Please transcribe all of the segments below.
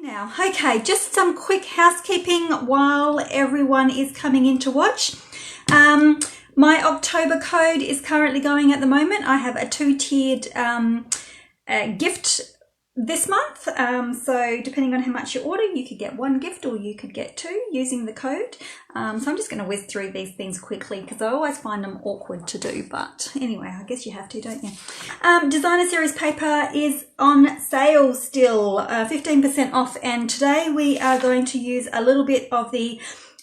Now, okay, just some quick housekeeping while everyone is coming in to watch. My October code is currently going at the moment. I have a two-tiered gift this month. So depending on how much you order, you could get one gift or you could get two using the code. So I'm just going to whiz through these things quickly because I always find them awkward to do. But anyway, I guess you have to, don't you? Designer Series paper is on sale still, 15% off. And today we are going to use a little bit of the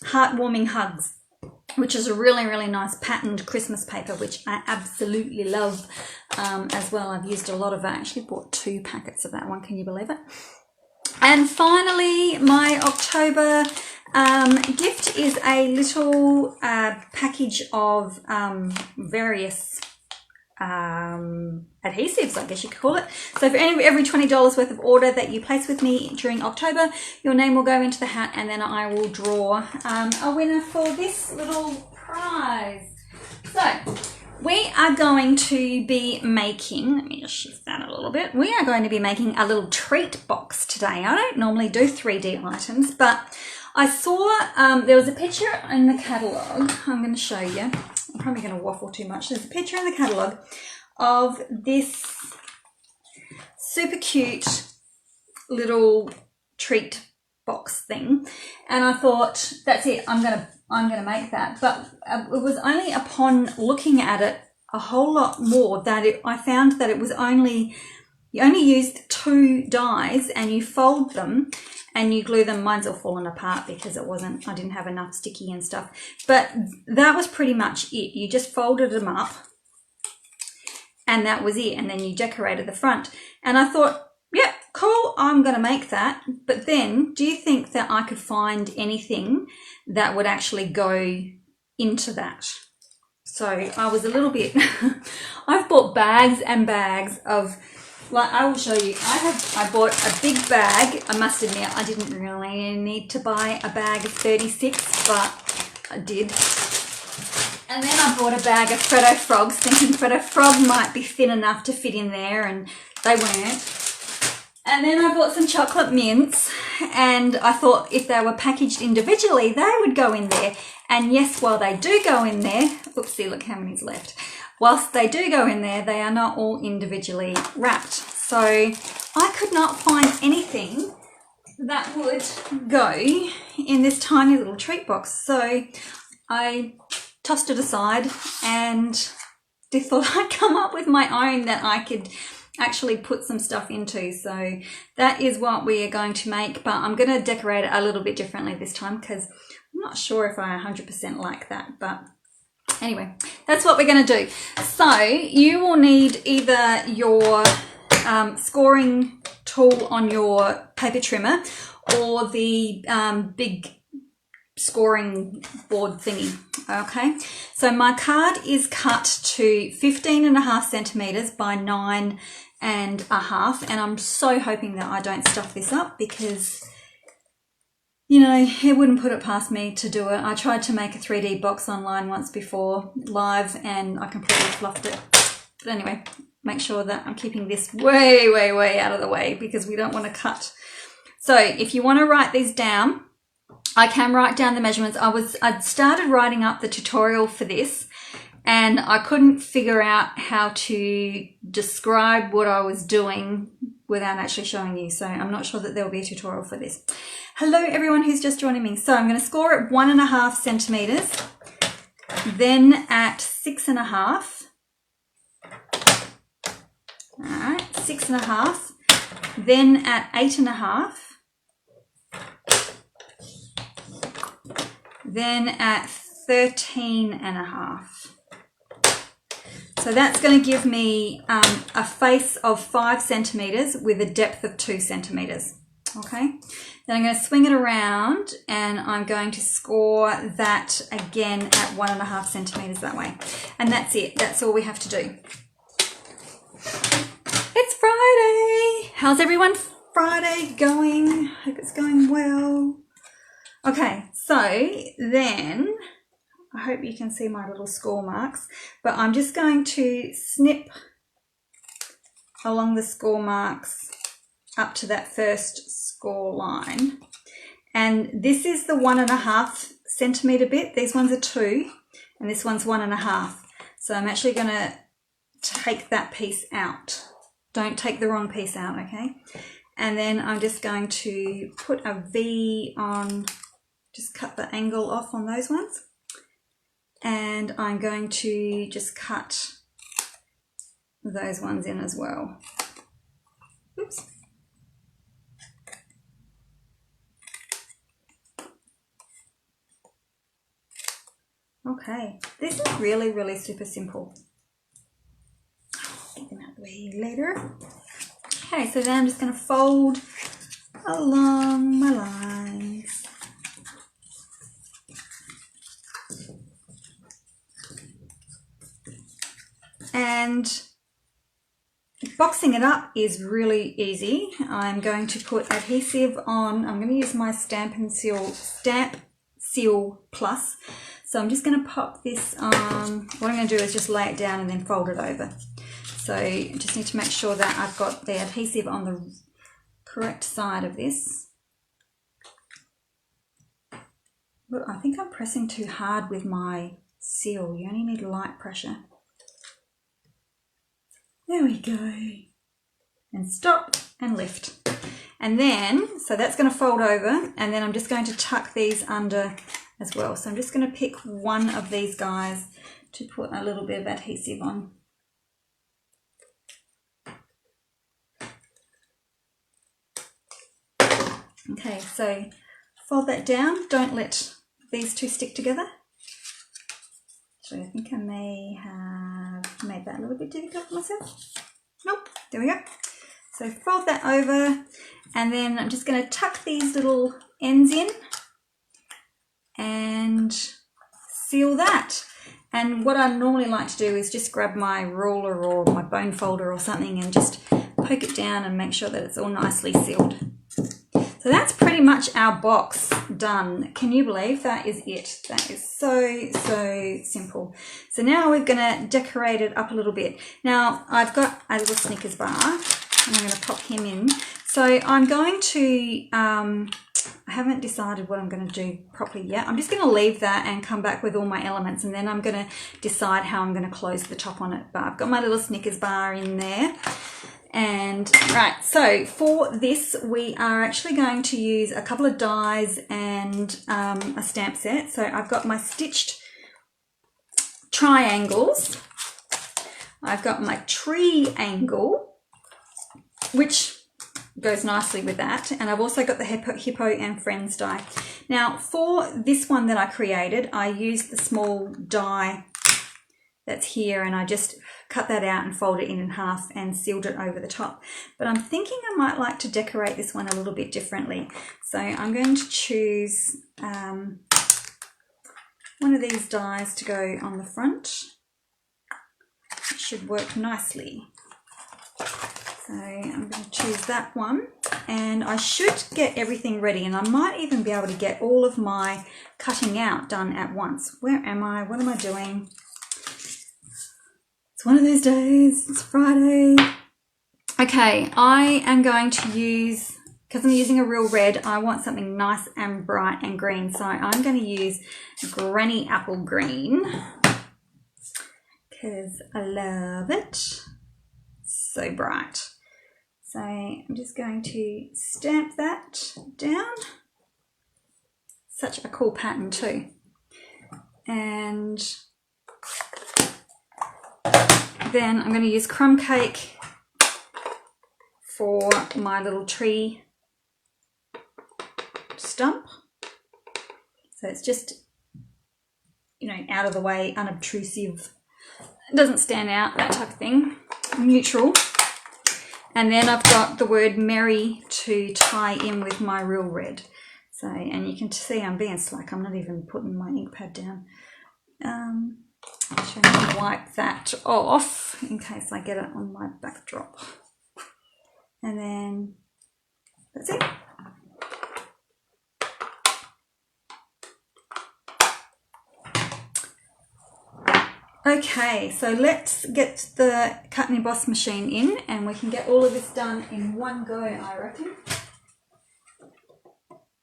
Heartwarming Hugs, which is a really, really nice patterned Christmas paper, which I absolutely love as well. I've used a lot of it. I actually bought 2 packets of that one. Can you believe it? And finally, my October gift is a little package of various adhesives, I guess you could call it. So for every $20 worth of order that you place with me during October, your name will go into the hat and then I will draw a winner for this little prize. So we are going to be making, let me just shift that a little bit. We are going to be making a little treat box today. I don't normally do 3D items, but I saw there was a picture in the catalogue. I'm going to show you. I'm probably going to waffle too much. There's a picture in the catalogue of this super cute little treat box thing, and I thought, that's it, I'm gonna make that. But it was only upon looking at it a whole lot more that I found that it was you only used 2 dies and you fold them and you glue them. Mine's all fallen apart because I didn't have enough sticky and stuff. But that was pretty much it. You just folded them up and that was it. And then you decorated the front. And I thought, yeah, cool, I'm going to make that. But then do you think that I could find anything that would actually go into that? So I was a little bit, I've bought bags and bags of, like, I will show you. I bought a big bag. I must admit, I didn't really need to buy a bag of 36, but I did. And then I bought a bag of Freddo Frogs, thinking Freddo Frog might be thin enough to fit in there, and they weren't. And then I bought some chocolate mints, and I thought if they were packaged individually, they would go in there. And yes, while they do go in there, oopsie, look how many's left. Whilst they do go in there, they are not all individually wrapped. So I could not find anything that would go in this tiny little treat box. So I tossed it aside and thought I'd come up with my own that I could actually put some stuff into. So that is what we are going to make, but I'm going to decorate it a little bit differently this time because I'm not sure if I 100% like that, but anyway, that's what we're going to do. So you will need either your scoring tool on your paper trimmer or the big scoring board thingy. Okay, so my card is cut to 15.5 centimeters by 9.5, and I'm so hoping that I don't stuff this up because, you know, it wouldn't put it past me to do it. I tried to make a 3D box online once before live and I completely fluffed it. But anyway, make sure that I'm keeping this way, way, way out of the way because we don't want to cut. So if you want to write these down, I can write down the measurements. I'd started writing up the tutorial for this and I couldn't figure out how to describe what I was doing without actually showing you. So I'm not sure that there will be a tutorial for this. Hello everyone who's just joining me. So I'm going to score at 1.5 centimeters, then at 6.5. All right, 6.5, then at 8.5. Then at 13.5. So that's going to give me a face of 5 centimeters with a depth of 2 centimeters. Okay, then I'm going to swing it around and I'm going to score that again at 1.5 centimeters that way. And that's it. That's all we have to do. It's Friday. How's everyone Friday going? Hope it's going well. Okay, so then I hope you can see my little score marks, but I'm just going to snip along the score marks up to that first score line. And this is the 1.5 centimetre bit. These ones are 2 and this one's 1.5. So I'm actually going to take that piece out. Don't take the wrong piece out, okay? And then I'm just going to put a V on, just cut the angle off on those ones. And I'm going to just cut those ones in as well. Oops. Okay, this is really, really super simple. Get them out of the way later. Okay, so then I'm just going to fold along my lines. And boxing it up is really easy. I'm going to put adhesive on. I'm going to use my Stampin' Stamp Seal Plus. So I'm just going to pop this on. What I'm going to do is just lay it down and then fold it over. So I just need to make sure that I've got the adhesive on the correct side of this. Look, I think I'm pressing too hard with my seal. You only need light pressure. There we go. And stop and lift. And then, so that's going to fold over, and then I'm just going to tuck these under as well. So I'm just going to pick one of these guys to put a little bit of adhesive on. Okay, so fold that down. Don't let these two stick together. So I think I may have made that a little bit difficult for myself. Nope, there we go. So fold that over, and then I'm just going to tuck these little ends in and seal that. And what I normally like to do is just grab my ruler or my bone folder or something and just poke it down and make sure that it's all nicely sealed. So that's pretty much our box done. Can you believe that is it? That is so, so simple. So now we're going to decorate it up a little bit. Now I've got a little Snickers bar and I'm going to pop him in. So I'm going to, I haven't decided what I'm going to do properly yet. I'm just going to leave that and come back with all my elements, and then I'm going to decide how I'm going to close the top on it. But I've got my little Snickers bar in there. And right, so for this we are actually going to use a couple of dies and a stamp set. So I've got my stitched triangles. I've got my tree angle, which goes nicely with that, and I've also got the hippo and friends die. Now for this one that I created, I used the small die that's here, and I just cut that out and fold it in half and sealed it over the top. But I'm thinking I might like to decorate this one a little bit differently. So I'm going to choose one of these dies to go on the front. It should work nicely. So I'm going to choose that one, and I should get everything ready, and I might even be able to get all of my cutting out done at once. Where am I? What am I doing? It's one of those days. It's Friday. Okay, I am going to use, because I'm using a real red, I want something nice and bright and green. So I'm going to use Granny Apple Green because I love it. So bright. So I'm just going to stamp that down. Such a cool pattern too. And then I'm going to use crumb cake for my little tree stump. So it's just, you know, out of the way, unobtrusive. It doesn't stand out, that type of thing. Neutral. And then I've got the word merry to tie in with my real red. So, and you can see I'm being slack. I'm not even putting my ink pad down. Actually, I'm going to wipe that off in case I get it on my backdrop. And then that's it. Okay, so let's get the cut and emboss machine in, and we can get all of this done in one go, I reckon.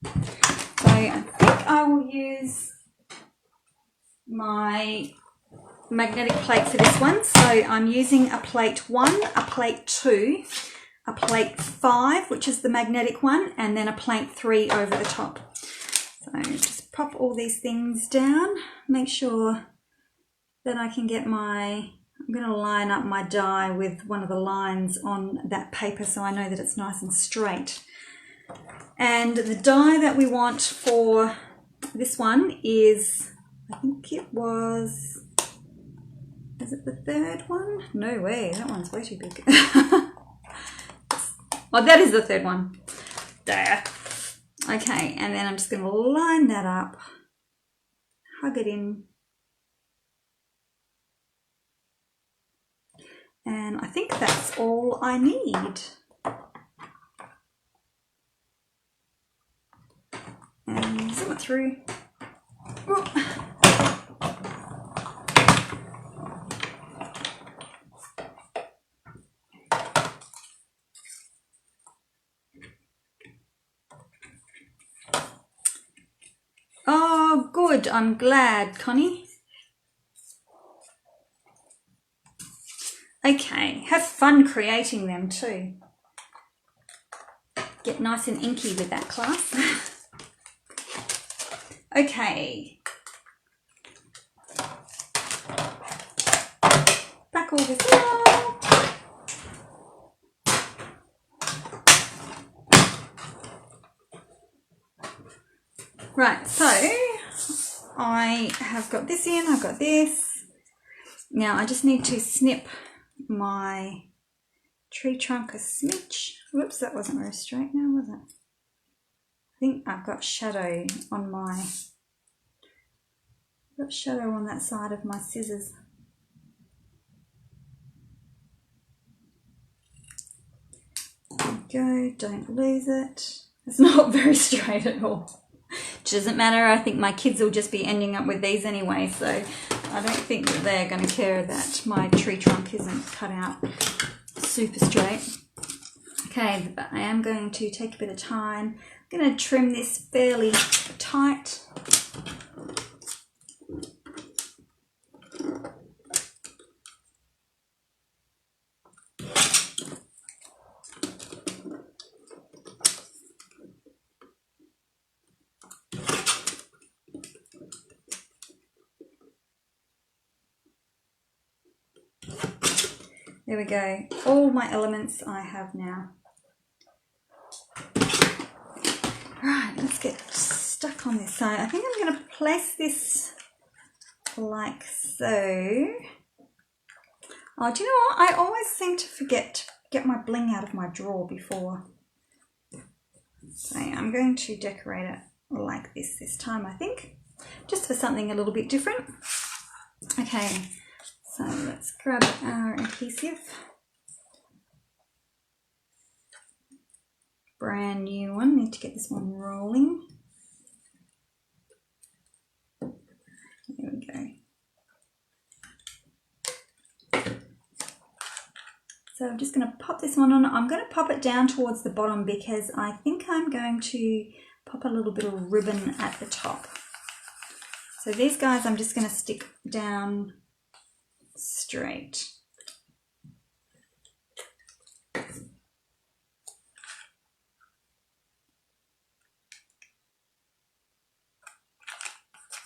So I think I will use my magnetic plate for this one. So I'm using a plate 1, a plate 2, a plate 5, which is the magnetic one, and then a plate 3 over the top. So just pop all these things down, make sure that I can get I'm going to line up my die with one of the lines on that paper so I know that it's nice and straight. And the die that we want for this one is, I think it was, is it the third one? No way, that one's way too big. Oh, that is the third one. There. Okay, and then I'm just going to line that up, hug it in. And I think that's all I need. And zoom it through. Oh, good. I'm glad, Connie. Okay, have fun creating them too. Get nice and inky with that, class. Okay. Back all this up. Right, so I have got this in, I've got this. Now I just need to snip my tree trunk a smidge. Whoops, that wasn't very straight now, was it? I think I've got shadow on that side of my scissors. There we go, don't lose it. It's not very straight at all. Which doesn't matter, I think my kids will just be ending up with these anyway, so I don't think that they're going to care that my tree trunk isn't cut out super straight. Okay, but I am going to take a bit of time. I'm going to trim this fairly tight. There we go, all my elements I have now. Right, let's get stuck on this. So I think I'm going to place this like so. Oh, do you know what? I always seem to forget to get my bling out of my drawer before. So I'm going to decorate it like this time, I think, just for something a little bit different. Okay. So let's grab our adhesive. Brand new one, need to get this one rolling. There we go. So I'm just going to pop this one on. I'm going to pop it down towards the bottom because I think I'm going to pop a little bit of ribbon at the top. So these guys I'm just going to stick down straight.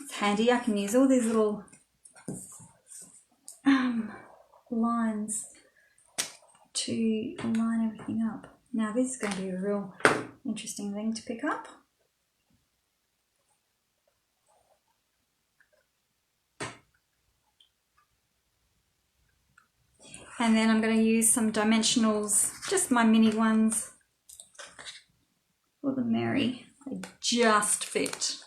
It's handy, I can use all these little lines to line everything up. Now this is going to be a real interesting thing to pick up. And then I'm going to use some dimensionals, just my mini ones for the Mary. They just fit.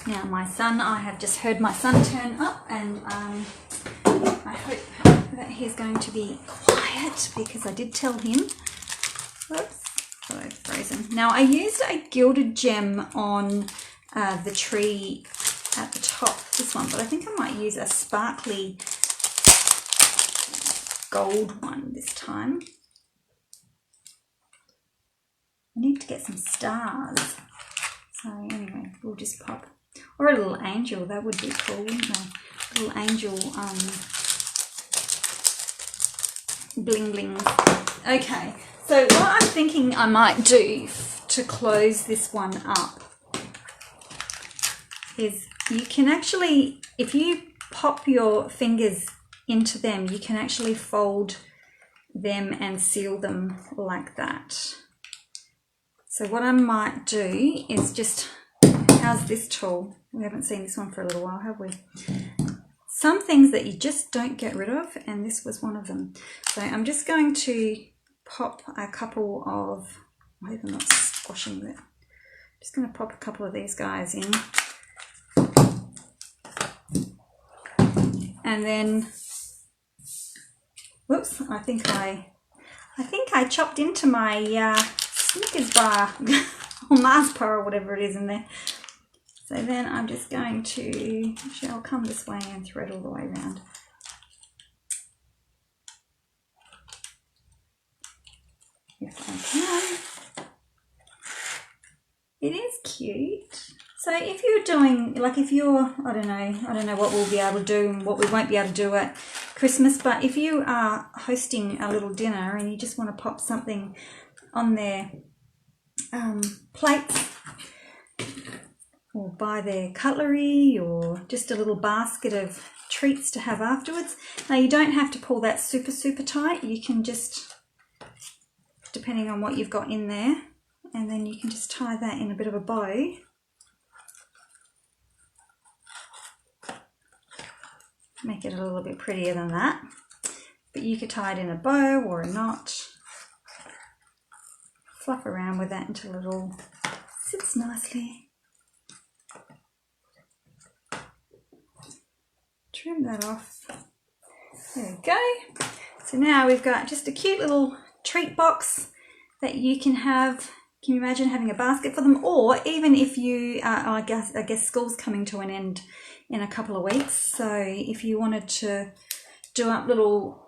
Now my son, I have just heard my son turn up, and I hope that he's going to be quiet because I did tell him. Whoops, so I throw reason. Now I used a gilded gem on the tree at the top, this one, but I think I might use a sparkly gold one this time. I need to get some stars. So anyway, we'll just pop, or a little angel, that would be cool, wouldn't it? A little angel bling bling. Okay, so what I'm thinking I might do to close this one up is you can actually, if you pop your fingers into them, you can actually fold them and seal them like that. So what I might do is just, how's this tool? We haven't seen this one for a little while, have we? Some things that you just don't get rid of, and this was one of them. So I'm just going to pop a couple of, I hope I'm not squashing that. I'm just going to pop a couple of these guys in. And then, whoops, I think I chopped into my Snickers bar or Mars bar or whatever it is in there. So then I'm just going to, actually I'll come this way and thread all the way around. If I can. It is cute. So if you're doing, like if you're, I don't know what we'll be able to do and what we won't be able to do at Christmas, but if you are hosting a little dinner and you just want to pop something on their plates, or buy their cutlery, or just a little basket of treats to have afterwards. Now you don't have to pull that super tight, you can just, depending on what you've got in there, and then you can just tie that in a bit of a bow. Make it a little bit prettier than that, but you could tie it in a bow or a knot. Fluff around with that until it all sits nicely. Trim that off. There we go. So now we've got just a cute little treat box that you can have. Can you imagine having a basket for them? Or even if you, I guess school's coming to an end in a couple of weeks. So if you wanted to do up little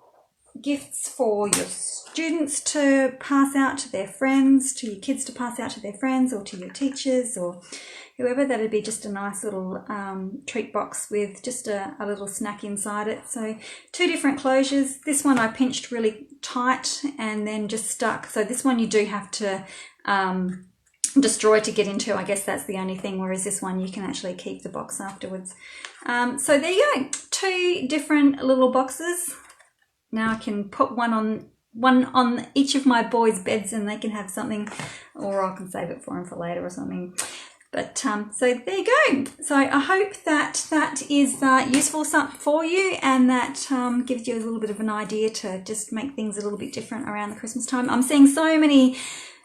gifts for your students to pass out to their friends, to your kids to pass out to their friends, or to your teachers or whoever, that'd be just a nice little treat box with just a little snack inside it. So 2 different closures. This one I pinched really tight and then just stuck. So this one you do have to destroy to get into. I guess that's the only thing, whereas this one you can actually keep the box afterwards. So there you go, 2 different little boxes. Now I can put one on each of my boys' beds and they can have something, or I can save it for them for later or something. But so there you go. So I hope that is useful for you, and that gives you a little bit of an idea to just make things a little bit different around the Christmas time. I'm seeing so many,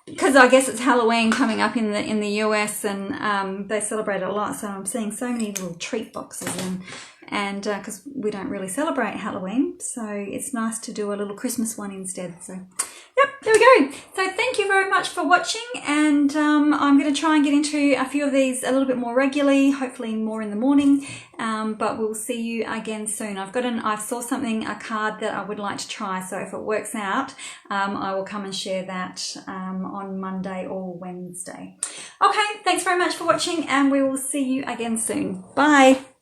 because I guess it's Halloween coming up in the US, and they celebrate it a lot. So I'm seeing so many little treat boxes, and because we don't really celebrate Halloween, so it's nice to do a little Christmas one instead. So yep, there we go. So thank you very much for watching, and I'm going to try and get into a few of these a little bit more regularly, hopefully more in the morning, but we'll see you again soon. I saw something, a card that I would like to try, so if it works out, I will come and share that on Monday or Wednesday. Okay, thanks very much for watching, and we will see you again soon. Bye.